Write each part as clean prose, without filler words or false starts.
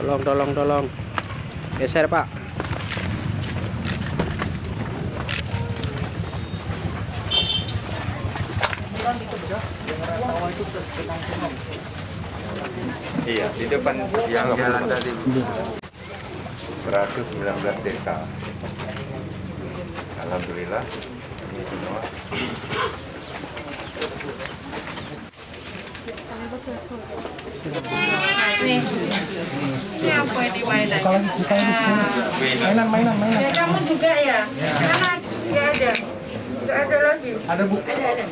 Tolong. Geser, Pak. Iya, di depan yang jalan tadi 119 desa. Alhamdulillah ini semua. Ini apa ini mainan? Mainan. Ya kamu juga ya? Mana? Nggak ada. Nggak ada lagi. Ada, Bu. Ada.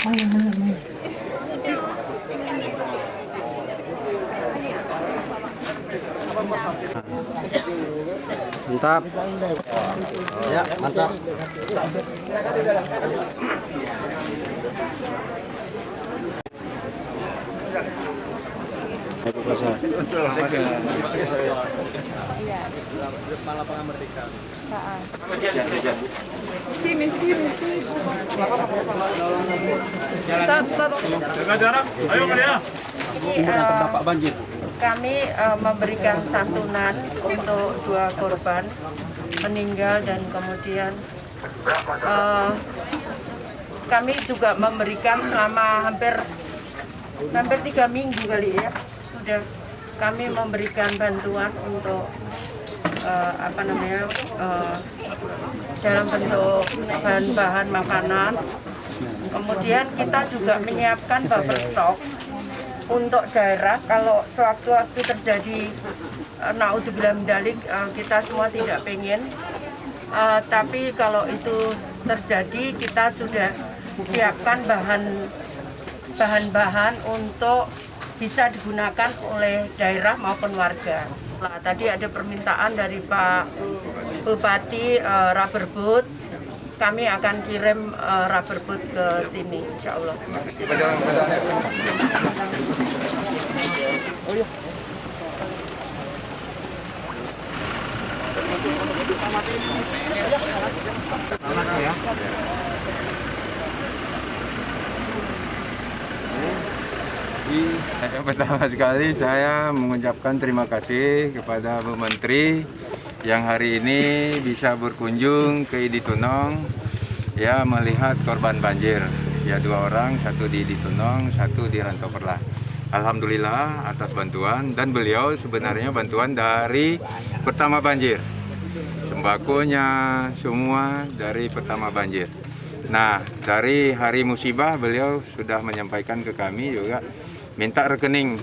Mainan. Mantap. Ya, mantap. Ibu Pasar. Sini. Kami memberikan santunan untuk 2 korban meninggal dan kemudian kami juga memberikan selama hampir 3 minggu kali ya sudah kami memberikan bantuan untuk dalam bentuk bahan-bahan makanan. Kemudian kita juga menyiapkan buffer stok untuk daerah kalau sewaktu-waktu terjadi naudzubillah min dzalik, kita semua tidak pengen, tapi kalau itu terjadi kita sudah siapkan bahan-bahan untuk bisa digunakan oleh daerah maupun warga. Nah, tadi ada permintaan dari Pak Bupati rubber boot. Kami akan kirim rubber boot ke sini, insya Allah. Pertama sekali saya mengucapkan terima kasih kepada Bu Menteri yang hari ini bisa berkunjung ke Idi Tunong ya melihat korban banjir ya 2 orang, 1 di Idi Tunong, 1 di Rantau Perlah. Alhamdulillah atas bantuan dan beliau sebenarnya bantuan dari pertama banjir, sembakonya semua dari pertama banjir. Nah dari hari musibah beliau sudah menyampaikan ke kami juga minta rekening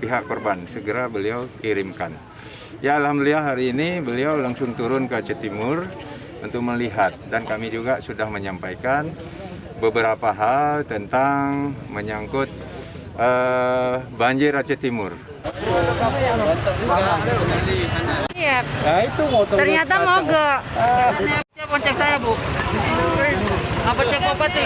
pihak korban segera beliau kirimkan. Ya alhamdulillah hari ini beliau langsung turun ke Aceh Timur untuk melihat dan kami juga sudah menyampaikan beberapa hal tentang menyangkut banjir Aceh Timur. Iya. Nah, itu motor. Ternyata mogok. Poncek saya, Bu. Apa cek Bupati?